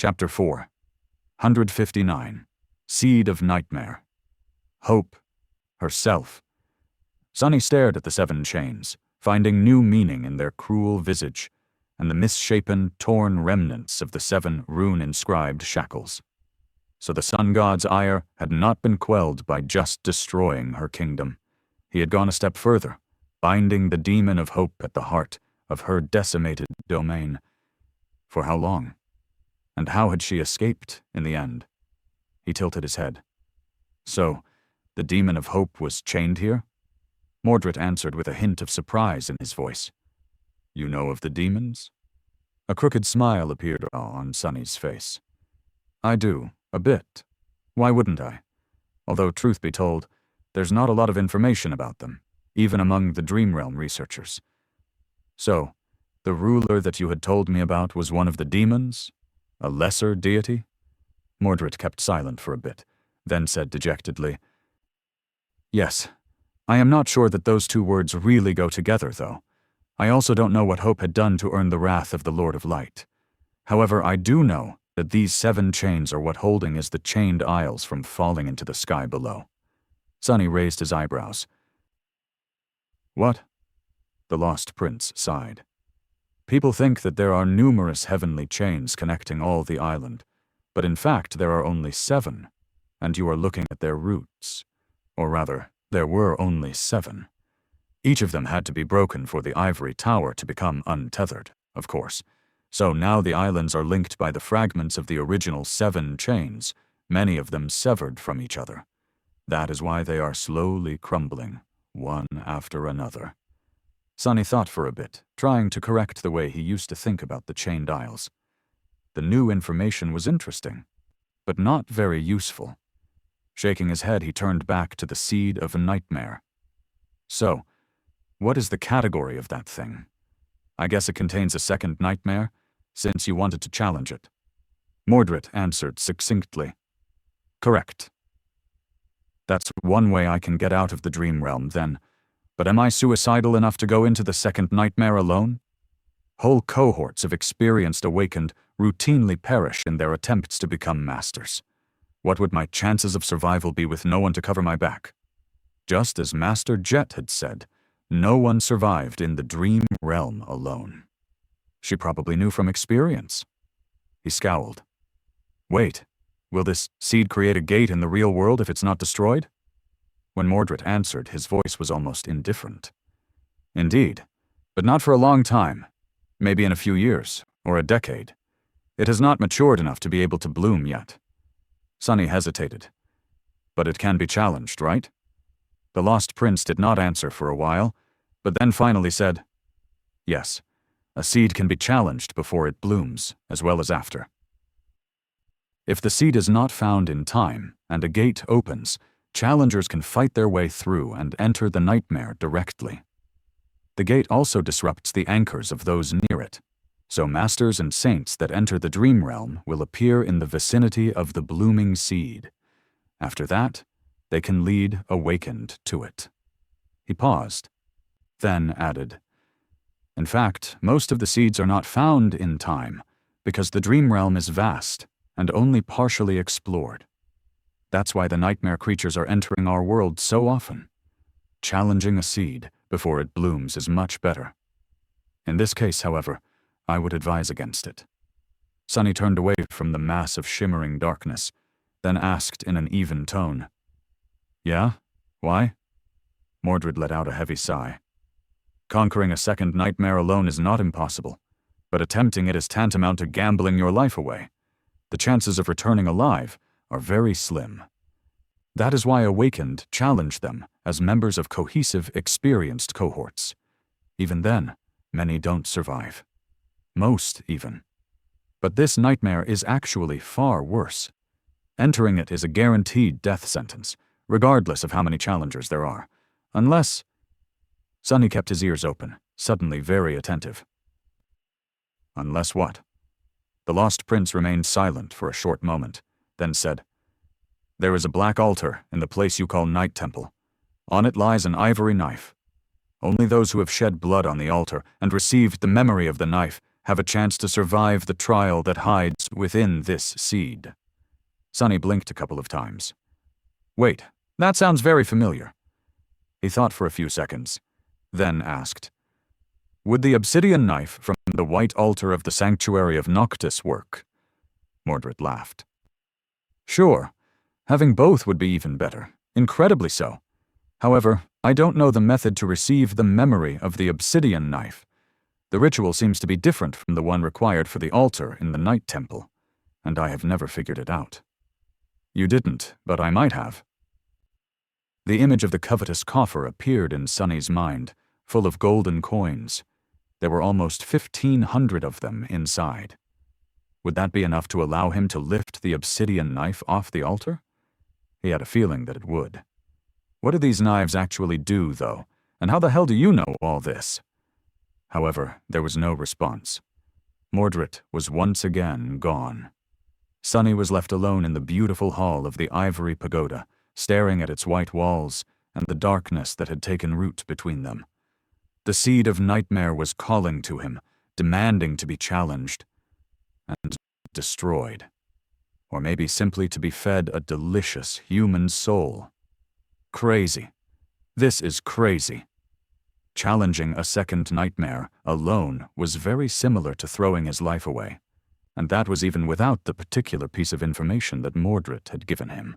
Chapter 4. 159. Seed of Nightmare. Hope. Herself. Sunny stared at the 7 chains, finding new meaning in their cruel visage, and the misshapen, torn remnants of the 7 rune-inscribed shackles. So the sun god's ire had not been quelled by just destroying her kingdom. He had gone a step further, binding the demon of hope at the heart of her decimated domain. For how long? And how had she escaped in the end? He tilted his head. So, the demon of hope was chained here? Mordred answered with a hint of surprise in his voice. You know of the demons? A crooked smile appeared on Sunny's face. I do, a bit. Why wouldn't I? Although, truth be told, there's not a lot of information about them, even among the Dream Realm researchers. So, the ruler that you had told me about was one of the demons? A lesser deity? Mordred kept silent for a bit, then said dejectedly, Yes. I am not sure that those 2 words really go together, though. I also don't know what Hope had done to earn the wrath of the Lord of Light. However, I do know that these 7 chains are what holding is the chained isles from falling into the sky below. Sunny raised his eyebrows. What? The Lost Prince sighed. People think that there are numerous heavenly chains connecting all the island, but in fact there are only 7, and you are looking at their roots. Or rather, there were only 7. Each of them had to be broken for the ivory tower to become untethered, of course. So now the islands are linked by the fragments of the original 7 chains, many of them severed from each other. That is why they are slowly crumbling, one after another. Sunny thought for a bit, trying to correct the way he used to think about the chained isles. The new information was interesting, but not very useful. Shaking his head, he turned back to the Seed of Nightmare. So, what is the category of that thing? I guess it contains a second nightmare, since you wanted to challenge it. Mordred answered succinctly. Correct. That's one way I can get out of the Dream Realm, then. But am I suicidal enough to go into the second nightmare alone? Whole cohorts of experienced awakened routinely perish in their attempts to become masters. What would my chances of survival be with no one to cover my back? Just as Master Jet had said, no one survived in the Dream Realm alone. She probably knew from experience. He scowled. Wait, will this seed create a gate in the real world if it's not destroyed? When Mordred answered, his voice was almost indifferent. Indeed, but not for a long time. Maybe in a few years, or a decade. It has not matured enough to be able to bloom yet. Sunny hesitated. But it can be challenged, right? The Lost Prince did not answer for a while, but then finally said, Yes, a seed can be challenged before it blooms, as well as after. If the seed is not found in time, and a gate opens, challengers can fight their way through and enter the nightmare directly. The gate also disrupts the anchors of those near it, so masters and saints that enter the Dream Realm will appear in the vicinity of the blooming seed. After that, they can lead awakened to it. He paused, then added, In fact, most of the seeds are not found in time, because the Dream Realm is vast and only partially explored. That's why the nightmare creatures are entering our world so often. Challenging a seed before it blooms is much better. In this case, however, I would advise against it. Sunny turned away from the mass of shimmering darkness, then asked in an even tone, Yeah? Why? Mordred let out a heavy sigh. Conquering a second nightmare alone is not impossible, but attempting it is tantamount to gambling your life away. The chances of returning alive are very slim. That is why Awakened challenge them as members of cohesive, experienced cohorts. Even then, many don't survive. Most, even. But this nightmare is actually far worse. Entering it is a guaranteed death sentence, regardless of how many challengers there are. Unless... Sunny kept his ears open, suddenly very attentive. Unless what? The Lost Prince remained silent for a short moment, then said, There is a black altar in the place you call Night Temple. On it lies an ivory knife. Only those who have shed blood on the altar and received the memory of the knife have a chance to survive the trial that hides within this seed. Sonny blinked a couple of times. Wait, that sounds very familiar. He thought for a few seconds, then asked, would the obsidian knife from the white altar of the sanctuary of Noctis work? Mordred laughed. Sure, having both would be even better, incredibly so. However, I don't know the method to receive the memory of the obsidian knife. The ritual seems to be different from the one required for the altar in the Night Temple, and I have never figured it out. You didn't, but I might have. The image of the covetous coffer appeared in Sonny's mind, full of golden coins. There were almost 1,500 of them inside. Would that be enough to allow him to lift the obsidian knife off the altar? He had a feeling that it would. What do these knives actually do, though, and how the hell do you know all this? However, there was no response. Mordred was once again gone. Sonny was left alone in the beautiful hall of the Ivory Pagoda, staring at its white walls and the darkness that had taken root between them. The seed of nightmare was calling to him, demanding to be challenged and destroyed. Or maybe simply to be fed a delicious human soul. Crazy. This is crazy. Challenging a second nightmare alone was very similar to throwing his life away, and that was even without the particular piece of information that Mordred had given him,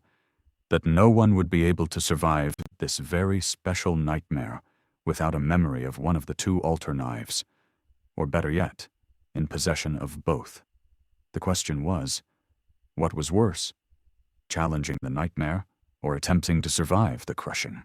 that no one would be able to survive this very special nightmare without a memory of one of the two altar knives, or better yet, in possession of both. The question was, what was worse, challenging the nightmare or attempting to survive the crushing?